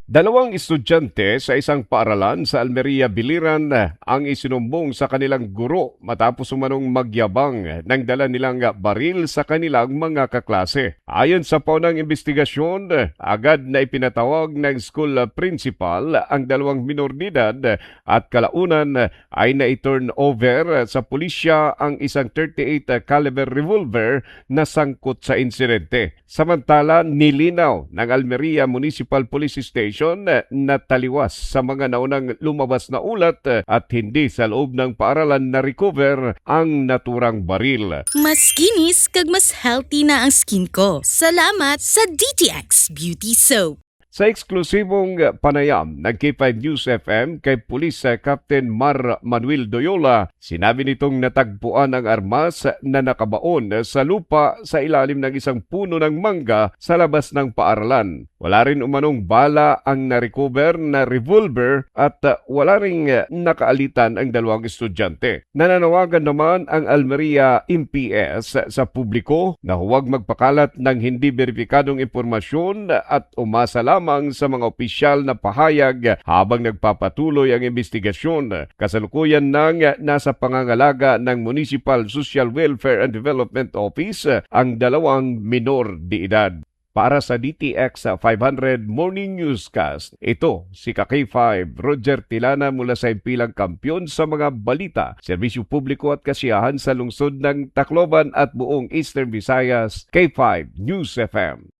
Dalawang estudyante sa isang paaralan sa Almeria, Biliran ang isinumbong sa kanilang guro matapos umanong magyabang ng dala nilang baril sa kanilang mga kaklase. Ayon sa paunang investigasyon, agad na ipinatawag ng school principal ang dalawang minor de edad at kalaunan ay na-turn over sa pulisya ang isang 38 caliber revolver na sangkot sa insidente. Samantala, nilinaw ng Almeria Municipal Police Station na taliwas sa mga naunang lumabas na ulat at hindi sa loob ng paaralan na recover ang naturang baril. Mas kinis kag mas healthy na ang skin ko. Salamat sa DTX Beauty Soap. Sa eksklusibong panayam ng K5 News FM kay Police Captain Mar Manuel Doyola, sinabi nitong natagpuan ang armas na nakabaon sa lupa sa ilalim ng isang puno ng mangga sa labas ng paaralan. Wala rin umanong bala ang na-recover na revolver at wala ring nakaalitan ang dalawang estudyante. Nananawagan naman ang Almeria MPS sa publiko na huwag magpakalat ng hindi beripikadong impormasyon at umasa lamang sa mga opisyal na pahayag habang nagpapatuloy ang investigasyon. Kasalukuyan nang nasa pangangalaga ng Municipal Social Welfare and Development Office ang dalawang minor de edad. Para sa DTX 500 Morning Newscast, ito si K5 Roger Tilana mula sa impilang kampiyon sa mga balita, serbisyo publiko at kasiyahan sa lungsod ng Tacloban at buong Eastern Visayas, K5 News FM.